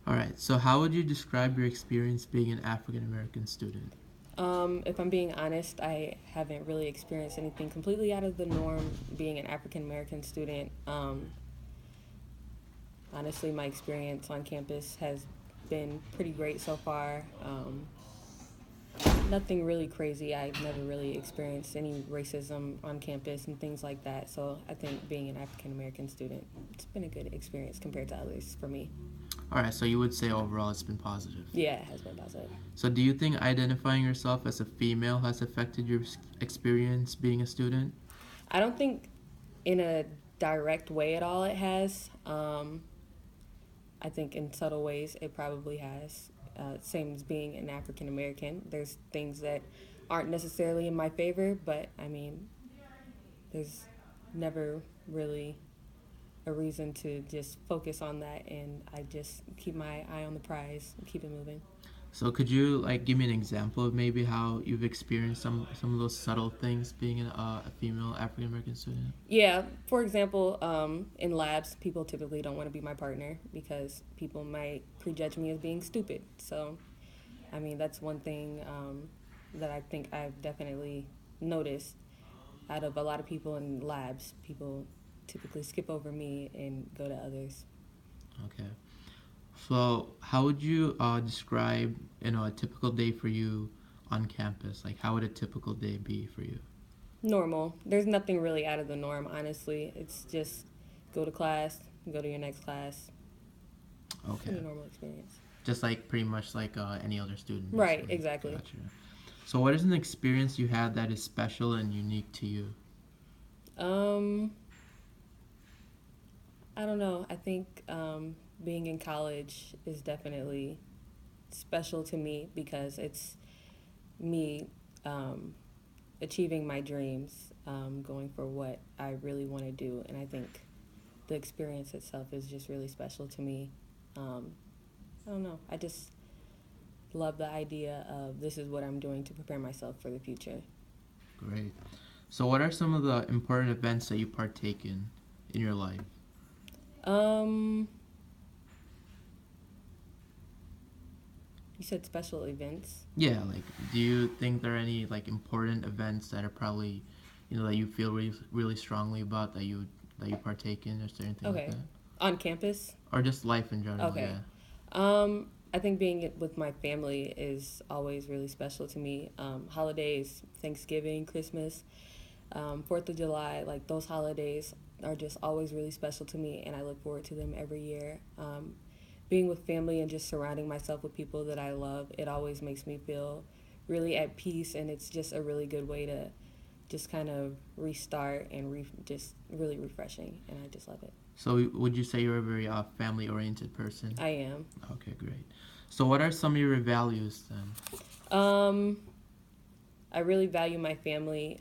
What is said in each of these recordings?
All right. So how would you describe your experience being an African American student? If I'm being honest, I haven't really experienced anything completely out of the norm being an African American student. Honestly, my experience on campus has been pretty great so far. Nothing really crazy. I've never really experienced any racism on campus and things like that. So I think being an African American student, it's been a good experience compared to others for me. All right. So you would say overall it's been positive. Yeah, it has been positive. So do you think identifying yourself as a female has affected your experience being a student? I don't think in a direct way at all it has. I think in subtle ways it probably has. Same as being an African American. There's things that aren't necessarily in my favor, but I mean, there's never really a reason to just focus on that, and I just keep my eye on the prize and keep it moving. So could you like give me an example of maybe how you've experienced some of those subtle things being a female African American student? Yeah, for example, in labs, people typically don't want to be my partner because people might prejudge me as being stupid. So, I mean, that's one thing that I think I've definitely noticed out of a lot of people in labs. People typically skip over me and go to others. Okay. So how would you describe a typical day for you on campus? Like how would a typical day be for you? Normal. There's nothing really out of the norm, honestly. It's just go to class, go to your next class. Okay. Pretty normal experience. Just like pretty much like any other student, Right, basically. exactly. Gotcha. So what is an experience you had that is special and unique to you? Um, I don't know. I think being in college is definitely special to me because it's me um, achieving my dreams, going for what I really want to do. And I think the experience itself is just really special to me. Um, I don't know. I just love the idea of this is what I'm doing to prepare myself for the future. Great. So what are some of the important events that you partake in your life? Um, you said special events. Yeah, like do you think there are any like important events that are probably that you feel really strongly about that you partake in or anything like Okay. that? On campus? Or just life in general, Okay. yeah. I think being with my family is always really special to me. Holidays, Thanksgiving, Christmas, 4th of July, like those holidays are just always really special to me, and I look forward to them every year. Being with family and just surrounding myself with people that I love, it always makes me feel really at peace, and it's just a really good way to just kind of restart and just really refreshing, and I just love it. So would you say you're a very family oriented person? I am. Okay, great. So what are some of your values then? Um, I really value my family.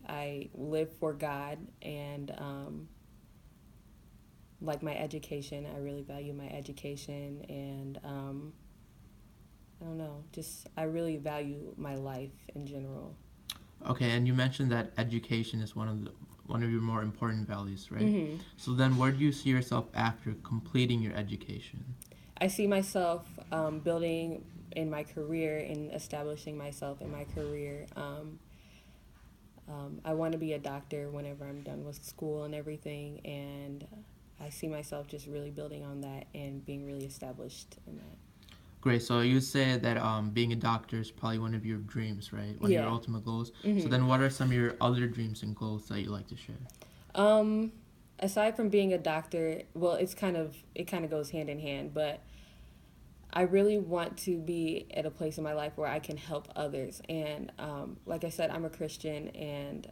I live for God and like my education. I really value my education and I don't know, just I really value my life in general. Okay, and you mentioned that education is one of your more important values, right? Hmm. So then where do you see yourself after completing your education? I see myself building in my career and establishing myself in my career. I want to be a doctor whenever I'm done with school and everything, and I see myself just really building on that and being really established in that. Great. So you say that being a doctor is probably one of your dreams, right? One of your Yeah. ultimate goals. So Hmm. then, what are some of your other dreams and goals that you like to share? Um, Aside from being a doctor, well, it kind of goes hand in hand, but I really want to be at a place in my life where I can help others. And like I said, I'm a Christian, and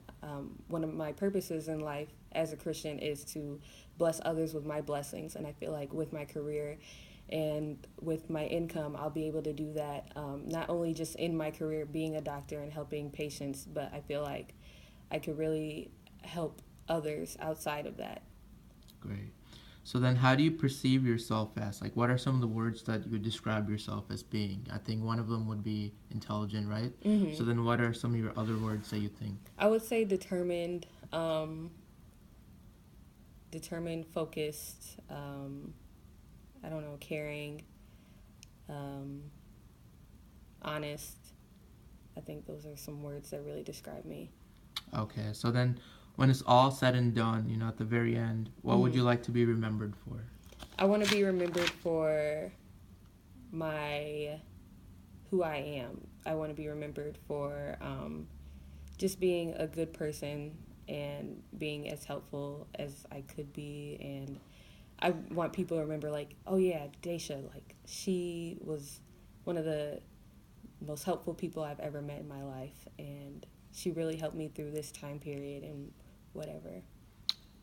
one of my purposes in life as a Christian is to bless others with my blessings. And I feel like with my career and with my income, I'll be able to do that not only just in my career being a doctor and helping patients, but I feel like I could really help others outside of that. Great. So then, how do you perceive yourself as? Like, what are some of the words that you would describe yourself as being? I think one of them would be intelligent, right? So Hmm. then, what are some of your other words that you think? I would say determined, focused. I don't know, caring, honest. I think those are some words that really describe me. Okay, so then when it's all said and done, at the very end, what would Mhm. you like to be remembered for? I want to be remembered for my who I am. I want to be remembered for just being a good person and being as helpful as I could be. And I want people to remember, like, oh yeah, Daisha, like, she was one of the most helpful people I've ever met in my life. And she really helped me through this time period and whatever.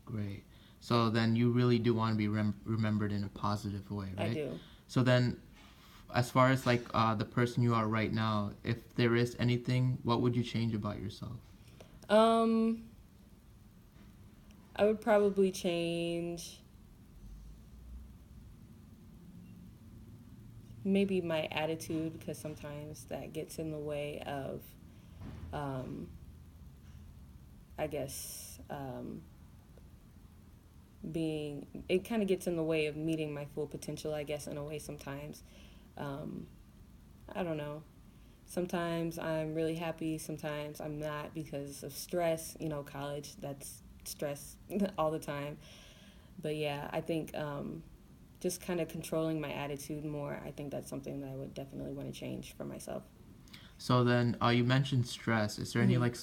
Great. So then you really do want to be remembered in a positive way, I right? do. So then, as far as like the person you are right now, if there is anything, what would you change about yourself? Um, I would probably change maybe my attitude because sometimes that gets in the way of, um, I guess, it kind of gets in the way of meeting my full potential, I guess, in a way sometimes. Um, I don't know. Sometimes I'm really happy, sometimes I'm not because of stress. College, that's stress all the time. But yeah, I think just kind of controlling my attitude more, I think that's something that I would definitely want to change for myself. So then, you mentioned stress. Is there any hmm like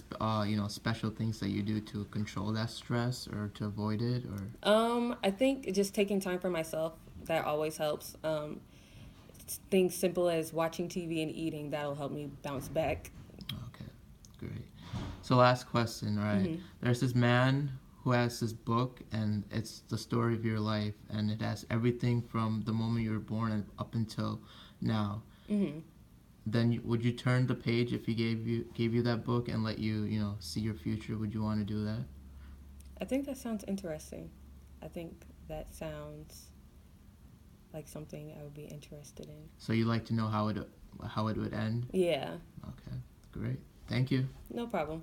special things that you do to control that stress or to avoid it, or? I think just taking time for myself, that always helps. Things simple as watching TV and eating, that'll help me bounce back. Okay, great. So last question, right? hmm There's this man who has this book, and it's the story of your life, and it has everything from the moment you were born and up until now. hmm Then would you turn the page if he gave you that book and let you see your future? Would you want to do that? I think that sounds interesting. I think that sounds like something I would be interested in. So you like to know how it would end? Yeah, Okay, great. Thank you. no problem.